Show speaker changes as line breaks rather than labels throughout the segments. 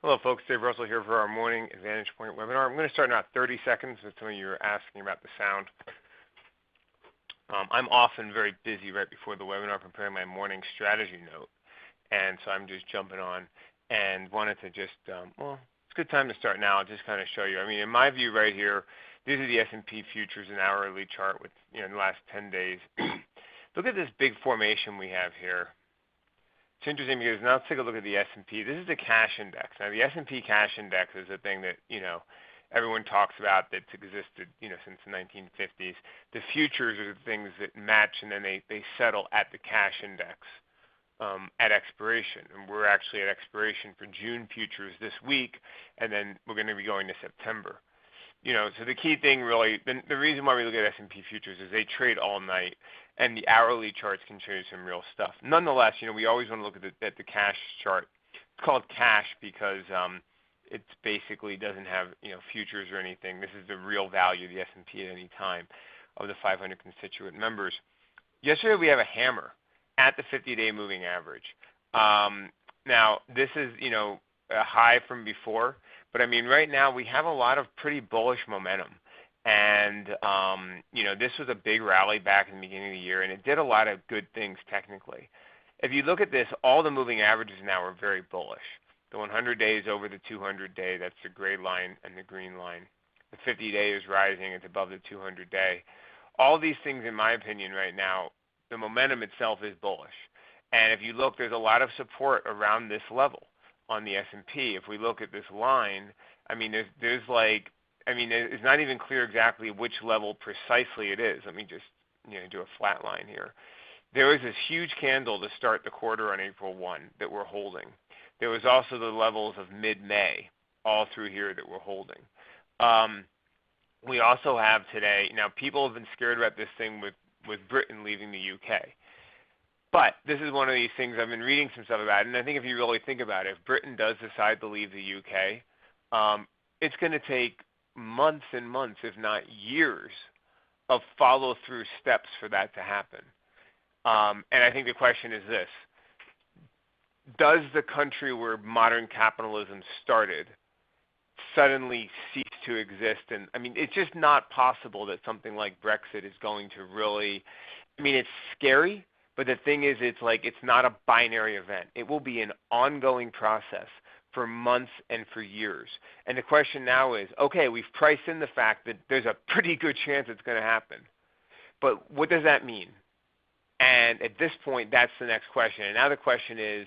Hello, folks. Dave Russell here for our morning Advantage Point webinar. I'm going to start in about 30 seconds with some of you are asking about the sound. I'm often very busy right before the webinar preparing my morning strategy note, and so I'm just jumping on and wanted to just, well, it's a good time to start now. I'll just kind of show you. I mean, in my view right here, these are the S&P futures and hourly chart with, in the last 10 days. Look at this big formation we have here. It's interesting because now let's take a look at the S&P. This is the cash index. Now the S&P cash index is a thing that, everyone talks about that's existed, since the 1950s. The futures are the things that match and then they settle at the cash index at expiration. And we're actually at expiration for June futures this week, and then we're going to be going to September. So the key thing really, the reason why we look at S&P futures is they trade all night, and the hourly charts can show you some real stuff. Nonetheless, we always want to look at the cash chart. It's called cash because it basically doesn't have futures or anything. This is the real value of the S&P at any time of the 500 constituent members. Yesterday we have a hammer at the 50-day moving average. Now this is a high from before. But I mean, right now we have a lot of pretty bullish momentum, and this was a big rally back in the beginning of the year, and it did a lot of good things technically. If you look at this, all the moving averages now are very bullish. The 100 day is over the 200 day. That's the gray line and the green line. The 50 day is rising. It's above the 200 day. All these things, in my opinion, right now, the momentum itself is bullish. And if you look, there's a lot of support around this level on the S&P. If we look at this line, I mean, it's not even clear exactly which level precisely it is. Let me just do a flat line here. There was this huge candle to start the quarter on April 1 that we're holding. There was also the levels of mid-May all through here that we're holding. We also have today, now people have been scared about this thing with Britain leaving the UK. But this is one of these things I've been reading some stuff about, and I think if you really think about it, if Britain does decide to leave the UK, it's going to take months and months, if not years, of follow-through steps for that to happen. And I think the question is this: does the country where modern capitalism started suddenly cease to exist? And I mean, it's just not possible that something like Brexit is going to really, it's scary. But the thing is, it's not a binary event. It will be an ongoing process for months and for years. And the question now is, okay, we've priced in the fact that there's a pretty good chance it's going to happen. But what does that mean? And at this point, that's the next question. And now the question is,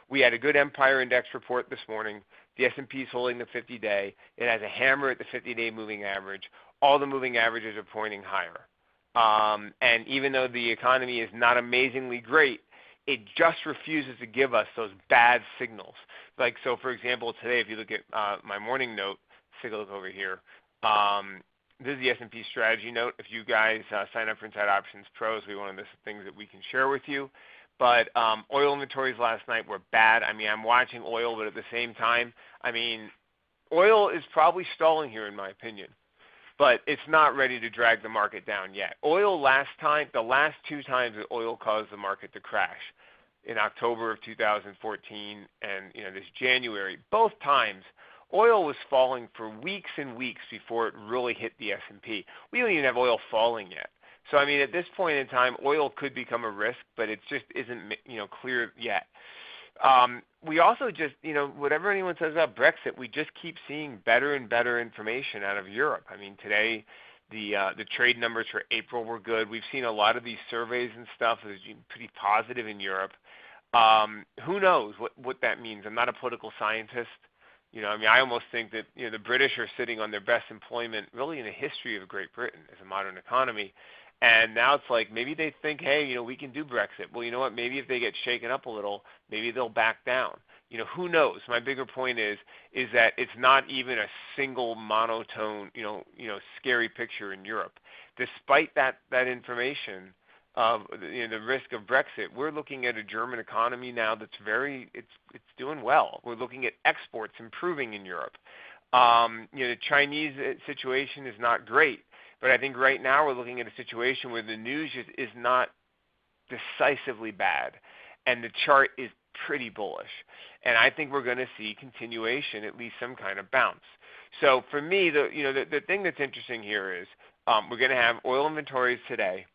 we had a good Empire Index report this morning. The S&P is holding the 50-day. It has a hammer at the 50-day moving average. All the moving averages are pointing higher. And even though the economy is not amazingly great, it just refuses to give us those bad signals. Like, so for example, today, if you look at my morning note, let's take a look over here. This is the S&P strategy note. If you guys sign up for Inside Options Pros, we one of the things that we can share with you. But oil inventories last night were bad. I mean, I'm watching oil, but at the same time, oil is probably stalling here in my opinion. But it's not ready to drag the market down yet. Oil the last two times that oil caused the market to crash, in October of 2014 and this January, both times oil was falling for weeks and weeks before it really hit the S&P. We don't even have oil falling yet. So at this point in time, oil could become a risk, but it just isn't clear yet. We also just, whatever anyone says about Brexit, we just keep seeing better and better information out of Europe. Today the trade numbers for April were good. We've seen a lot of these surveys and stuff that is pretty positive in Europe. Who knows what that means? I'm not a political scientist. I almost think that the British are sitting on their best employment really in the history of Great Britain as a modern economy. And now it's like maybe they think, hey, we can do Brexit. Well, you know what? Maybe if they get shaken up a little, maybe they'll back down. Who knows? My bigger point is that it's not even a single monotone, scary picture in Europe. Despite that information of the risk of Brexit, we're looking at a German economy now that's it's doing well. We're looking at exports improving in Europe. The Chinese situation is not great. But I think right now we're looking at a situation where the news is not decisively bad, and the chart is pretty bullish. And I think we're going to see continuation, at least some kind of bounce. So for me, the thing that's interesting here is we're going to have oil inventories today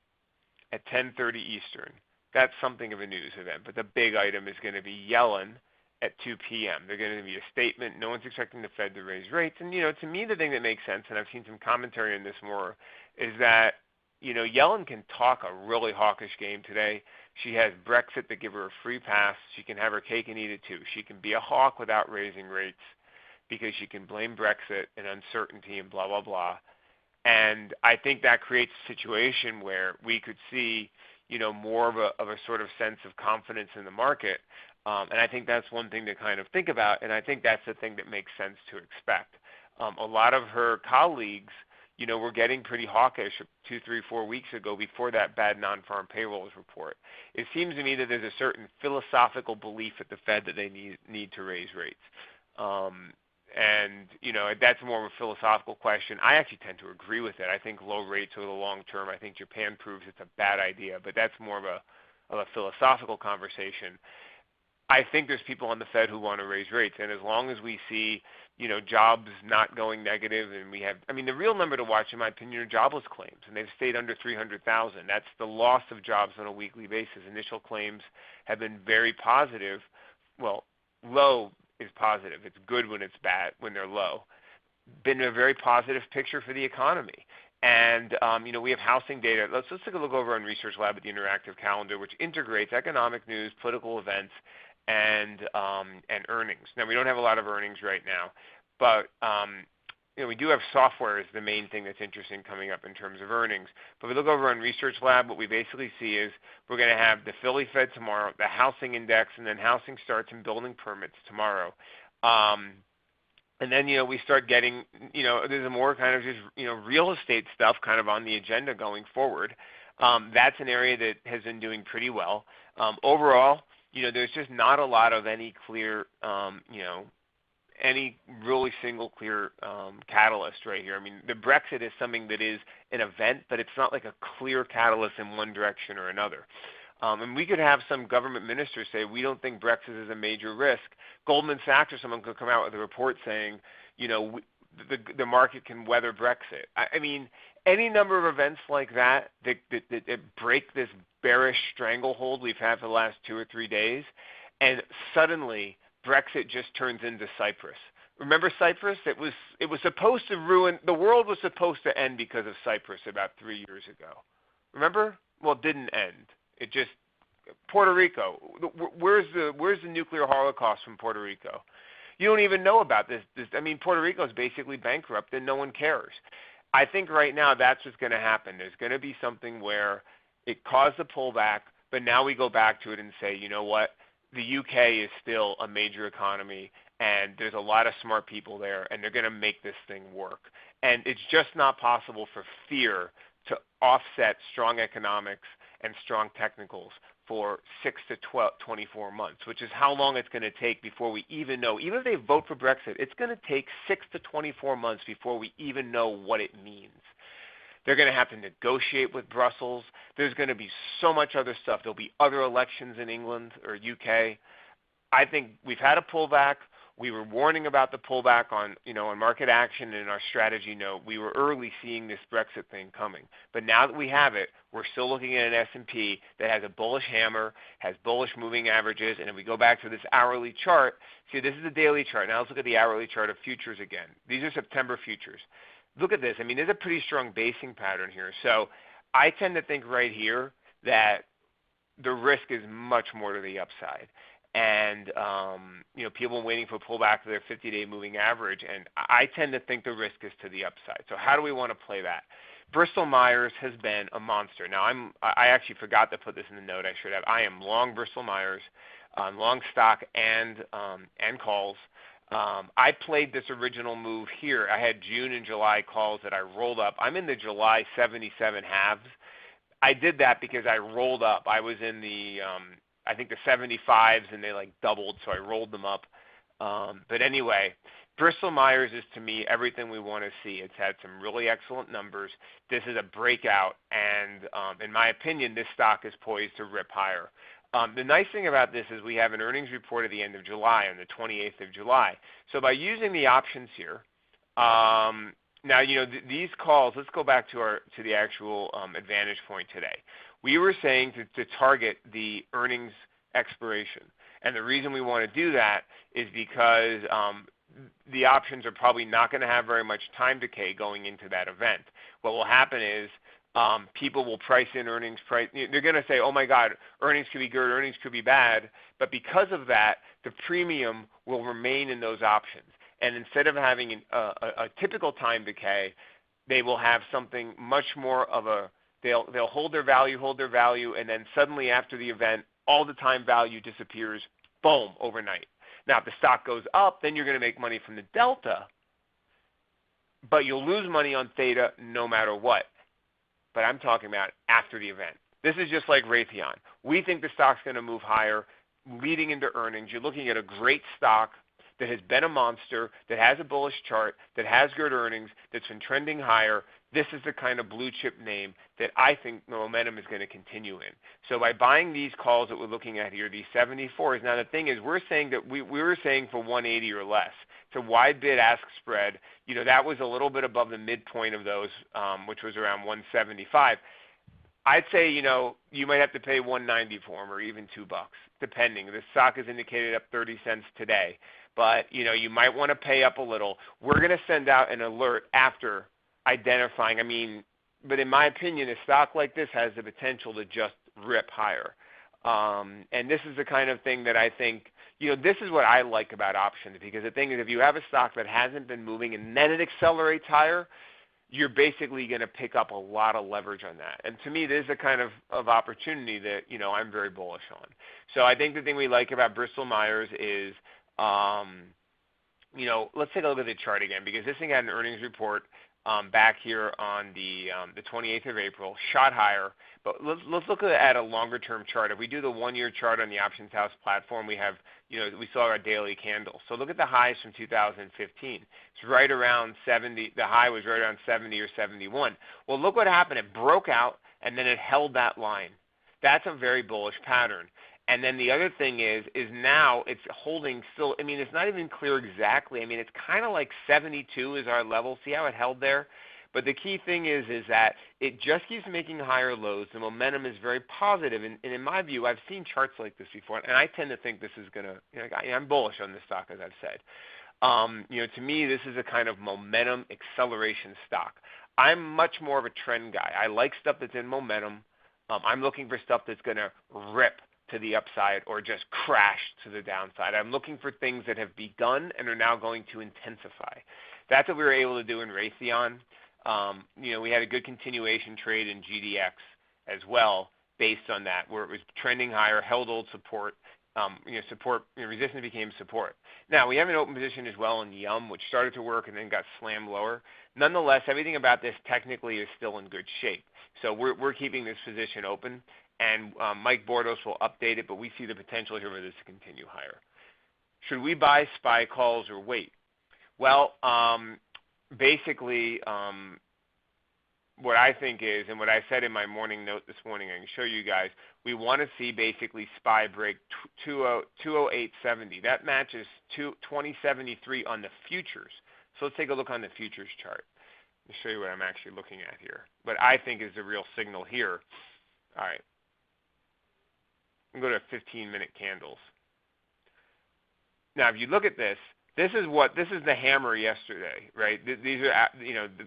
at 10:30 Eastern. That's something of a news event. But the big item is going to be Yellen at 2 p.m. They're going to be a statement. No one's expecting the Fed to raise rates. And, to me, the thing that makes sense, and I've seen some commentary on this more, is that, Yellen can talk a really hawkish game today. She has Brexit to give her a free pass. She can have her cake and eat it too. She can be a hawk without raising rates because she can blame Brexit and uncertainty and blah, blah, blah. And I think that creates a situation where we could see, more of a sort of sense of confidence in the market. And I think that's one thing to kind of think about, and I think that's the thing that makes sense to expect. A lot of her colleagues, were getting pretty hawkish 2, 3, 4 weeks ago before that bad non-farm payrolls report. It seems to me that there's a certain philosophical belief at the Fed that they need to raise rates. And, that's more of a philosophical question. I actually tend to agree with it. I think low rates over the long term, I think Japan proves it's a bad idea, but that's more of a philosophical conversation. I think there's people on the Fed who want to raise rates, and as long as we see, jobs not going negative, and the real number to watch, in my opinion, are jobless claims, and they've stayed under 300,000. That's the loss of jobs on a weekly basis. Initial claims have been very positive. Well, low is positive. It's good when it's bad, when they're low. Been a very positive picture for the economy. And, we have housing data. Let's take a look over on Research Lab at the Interactive Calendar, which integrates economic news, political events, and earnings. Now, we don't have a lot of earnings right now, but we do have software as the main thing that's interesting coming up in terms of earnings. But if we look over on Research Lab, what we basically see is we're going to have the Philly Fed tomorrow, the housing index, and then housing starts and building permits tomorrow. And then, we start getting, there's a more kind of just, real estate stuff kind of on the agenda going forward. That's an area that has been doing pretty well. Overall, there's just not a lot of any clear, any really single clear catalyst right here. The Brexit is something that is an event, but it's not like a clear catalyst in one direction or another. And we could have some government ministers say, we don't think Brexit is a major risk. Goldman Sachs or someone could come out with a report saying, the market can weather Brexit. Any number of events like that break this bearish stranglehold we've had for the last 2 or 3 days, and suddenly Brexit just turns into Cyprus. Remember Cyprus? It was supposed to ruin, the world was supposed to end because of Cyprus about 3 years ago. Remember? Well, it didn't end. It just, Puerto Rico, where's the nuclear holocaust from Puerto Rico? You don't even know about this. Puerto Rico is basically bankrupt and no one cares. I think right now that's what's going to happen. There's going to be something where it caused a pullback, but now we go back to it and say, you know what? The UK is still a major economy, and there's a lot of smart people there, and they're going to make this thing work. And it's just not possible for fear to offset strong economics and strong technicals for 6 to 24 months, which is how long it's going to take before we even know. Even if they vote for Brexit, it's going to take 6 to 24 months before we even know what it means. They're going to have to negotiate with Brussels. There's going to be so much other stuff. There'll be other elections in England or UK. I think we've had a pullback. We were warning about the pullback on market action, and in our strategy note, we were early seeing this Brexit thing coming. But now that we have it, we're still looking at an S&P that has a bullish hammer, has bullish moving averages, and if we go back to this hourly chart, see, this is the daily chart. Now let's look at the hourly chart of futures again. These are September futures. Look at this. There's a pretty strong basing pattern here. So I tend to think right here that the risk is much more to the upside. And, people waiting for pullback to their 50-day moving average, and I tend to think the risk is to the upside. So how do we want to play that? Bristol-Myers has been a monster. Now, I actually forgot to put this in the note I should have. I am long Bristol-Myers, long stock and calls. I played this original move here. I had June and July calls that I rolled up. I'm in the July 77 halves. I did that because I rolled up. I was in the I think the 75s, and they doubled, so I rolled them up. But anyway, Bristol-Myers is, to me, everything we want to see. It's had some really excellent numbers. This is a breakout, and in my opinion, this stock is poised to rip higher. The nice thing about this is we have an earnings report at the end of July, on the 28th of July. So by using the options here, now these calls. Let's go back to the actual advantage point today. We were saying to target the earnings expiration, and the reason we want to do that is because the options are probably not going to have very much time decay going into that event. What will happen is people will price in earnings. They're going to say, oh my God, earnings could be good, earnings could be bad. But because of that, the premium will remain in those options. And instead of having a typical time decay, they will have something much more of they'll hold their value, and then suddenly after the event, all the time value disappears, boom, overnight. Now, if the stock goes up, then you're going to make money from the delta, but you'll lose money on theta no matter what. But I'm talking about after the event. This is just like Raytheon. We think the stock's going to move higher leading into earnings. You're looking at a great stock that has been a monster, that has a bullish chart, that has good earnings, that's been trending higher. This is the kind of blue chip name that I think the momentum is going to continue in. So by buying these calls that we're looking at here, these 74s, now the thing is we're saying that we were saying for 180 or less. It's a wide bid-ask spread. That was a little bit above the midpoint of those, which was around 175. I'd say, you might have to pay 190 for them or even $2, depending. The stock is indicated up 30 cents today. But, you might want to pay up a little. We're going to send out an alert after identifying. But in my opinion, a stock like this has the potential to just rip higher. And this is the kind of thing that I think, this is what I like about options, because the thing is, if you have a stock that hasn't been moving and then it accelerates higher, you're basically going to pick up a lot of leverage on that. And to me, this is a kind of opportunity that, I'm very bullish on. So I think the thing we like about Bristol Myers is, let's take a look at the chart again, because this thing had an earnings report back here on the 28th of April, shot higher. But let's look at a longer-term chart. If we do the one-year chart on the Options House platform, we have, we saw our daily candle. So look at the highs from 2015. It's right around 70. The high was right around 70 or 71. Well, look what happened. It broke out, and then it held that line. That's a very bullish pattern. And then the other thing is now it's holding still. It's not even clear exactly. It's kind of like 72 is our level. See how it held there? But the key thing is that it just keeps making higher lows. The momentum is very positive. And in my view, I've seen charts like this before, and I tend to think this is going to, I'm bullish on this stock, as I've said. To me, this is a kind of momentum acceleration stock. I'm much more of a trend guy. I like stuff that's in momentum. I'm looking for stuff that's going to rip to the upside or just crash to the downside. I'm looking for things that have begun and are now going to intensify. That's what we were able to do in Raytheon. We had a good continuation trade in GDX as well based on that, where it was trending higher, held old support, resistance became support. Now, we have an open position as well in Yum, which started to work and then got slammed lower. Nonetheless, everything about this technically is still in good shape. So we're keeping this position open. And Mike Bordos will update it, but we see the potential here for this to continue higher. Should we buy SPY calls or wait? Well, basically, what I think is, and what I said in my morning note this morning, I can show you guys, we want to see basically SPY break 208.70. That matches 2073 on the futures. So let's take a look on the futures chart. Let me show you what I'm actually looking at here. What I think is the real signal here. All right. Go to 15-minute candles. Now, if you look at this, this is the hammer yesterday, right? These are,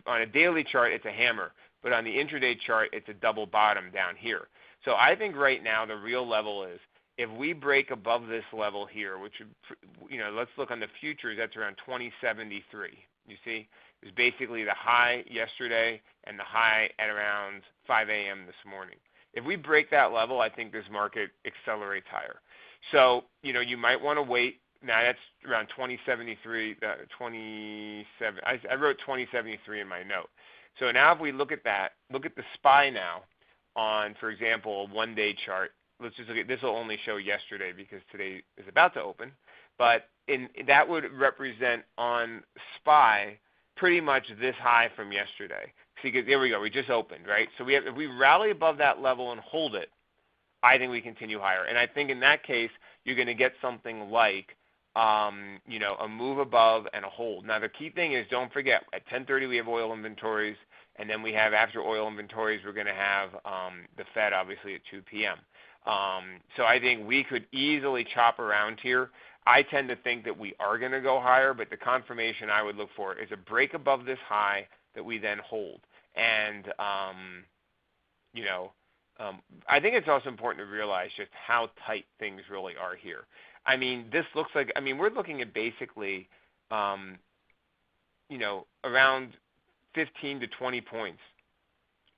on a daily chart, it's a hammer, but on the intraday chart, it's a double bottom down here. So I think right now the real level is if we break above this level here, which, let's look on the futures, that's around 2073. You see, it was basically the high yesterday and the high at around 5 a.m. this morning. If we break that level, I think this market accelerates higher. So, you might want to wait. Now, that's around 2073, 27. I wrote 2073 in my note. So now if we look at that, look at the SPY now on, for example, a one-day chart. Let's just look at this. Will only show yesterday because today is about to open. But that would represent on SPY pretty much this high from yesterday. See, there we go. We just opened, right? So if we rally above that level and hold it, I think we continue higher. And I think in that case, you're going to get something like, a move above and a hold. Now, the key thing is don't forget, at 10:30 we have oil inventories, and then we have after oil inventories, we're going to have the Fed obviously at 2 p.m. So I think we could easily chop around here. I tend to think that we are going to go higher, but the confirmation I would look for is a break above this high that we then hold. And, I think it's also important to realize just how tight things really are here. I mean, this looks like, we're looking at basically, around 15 to 20 points.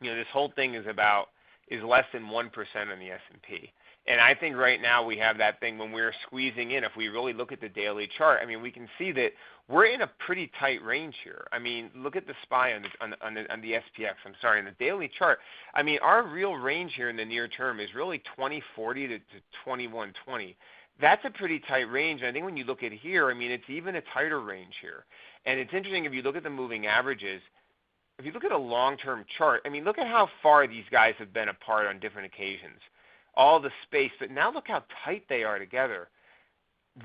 This whole thing is less than 1% on the S&P. And I think right now we have that thing when we're squeezing in. If we really look at the daily chart, we can see that we're in a pretty tight range here. Look at the SPY on the SPX. On the daily chart. Our real range here in the near term is really 2040 to 2120. That's a pretty tight range. And I think when you look at here, it's even a tighter range here. And it's interesting if you look at the moving averages. If you look at a long-term chart, look at how far these guys have been apart on different occasions. All the space, but now look how tight they are together.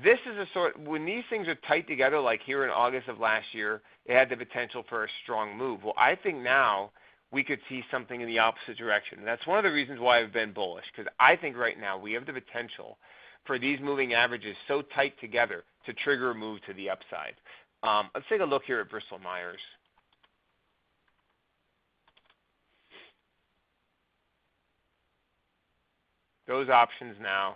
This is when these things are tight together, like here in August of last year, it had the potential for a strong move. Well, I think now we could see something in the opposite direction. And that's one of the reasons why I've been bullish, because I think right now we have the potential for these moving averages so tight together to trigger a move to the upside. Let's take a look here at Bristol Myers. Those options now,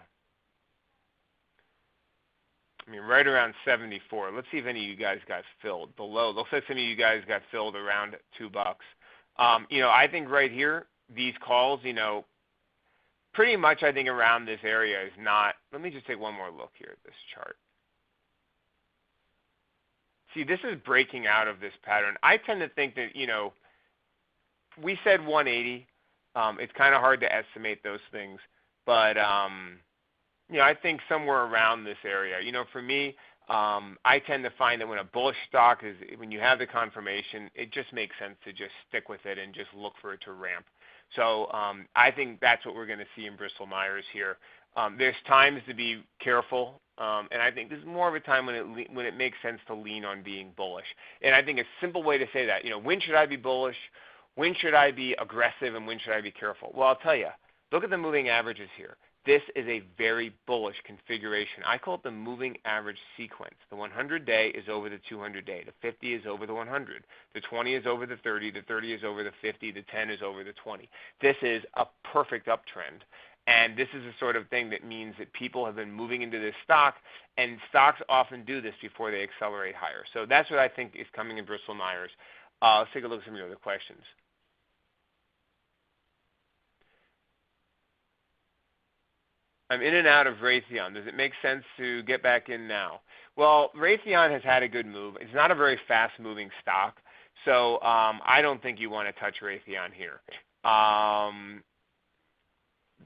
right around 74. Let's see if any of you guys got filled below. Looks like some of you guys got filled around $2. I think right here, these calls, pretty much I think around this area is not. Let me just take one more look here at this chart. See, this is breaking out of this pattern. I tend to think that, we said 180. It's kind of hard to estimate those things. But, I think somewhere around this area. For me, I tend to find that when a bullish stock when you have the confirmation, it just makes sense to just stick with it and just look for it to ramp. So I think that's what we're going to see in Bristol Myers here. There's times to be careful, and I think this is more of a time when it makes sense to lean on being bullish. And I think a simple way to say that, when should I be bullish? When should I be aggressive? And when should I be careful? Well, I'll tell you. Look at the moving averages here. This is a very bullish configuration. I call it the moving average sequence. The 100-day is over the 200-day. The 50 is over the 100. The 20 is over the 30. The 30 is over the 50. The 10 is over the 20. This is a perfect uptrend. And this is the sort of thing that means that people have been moving into this stock, and stocks often do this before they accelerate higher. So that's what I think is coming in Bristol Myers. Let's take a look at some of your other questions. I'm in and out of Raytheon. Does it make sense to get back in now? Well, Raytheon has had a good move. It's not a very fast-moving stock, so I don't think you want to touch Raytheon here.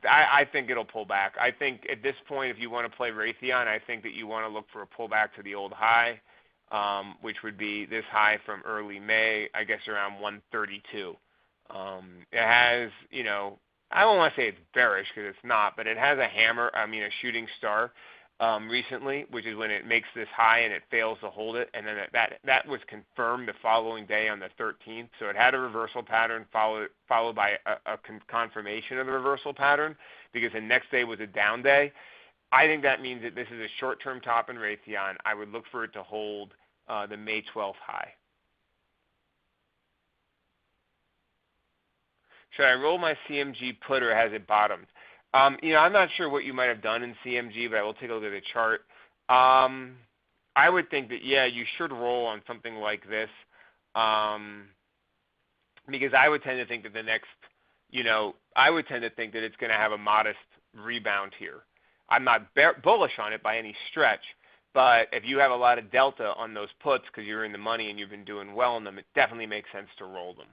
I think it'll pull back. I think at this point, if you want to play Raytheon, I think that you want to look for a pullback to the old high, which would be this high from early May, I guess around 132. It has, I don't want to say it's bearish because it's not, but it has a hammer, a shooting star recently, which is when it makes this high and it fails to hold it. And then that was confirmed the following day on the 13th. So it had a reversal pattern followed by a confirmation of the reversal pattern because the next day was a down day. I think that means that this is a short-term top in Raytheon. I would look for it to hold the May 12th high. Should I roll my CMG put or has it bottomed? I'm not sure what you might have done in CMG, but I will take a look at the chart. I would think that, yeah, you should roll on something like this because I would tend to think that the next, I would tend to think that it's going to have a modest rebound here. I'm not bullish on it by any stretch, but if you have a lot of delta on those puts because you're in the money and you've been doing well in them, it definitely makes sense to roll them.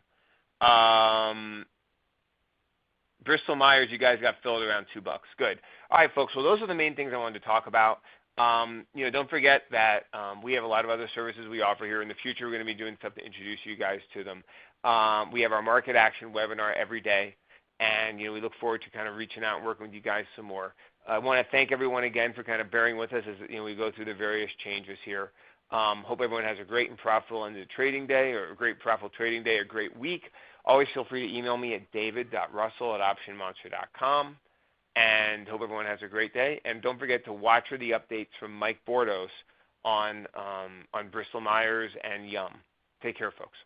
Bristol Myers, you guys got filled around $2. Good. All right, folks. Well, those are the main things I wanted to talk about. Don't forget that we have a lot of other services we offer here. In the future, we're going to be doing stuff to introduce you guys to them. We have our market action webinar every day. And we look forward to kind of reaching out and working with you guys some more. I want to thank everyone again for kind of bearing with us as we go through the various changes here. Hope everyone has a great and profitable end of the trading day, or a great profitable trading day, or a great week. Always feel free to email me at david.russell@optionmonster.com. And hope everyone has a great day. And don't forget to watch for the updates from Mike Bordos on Bristol Myers and Yum. Take care, folks.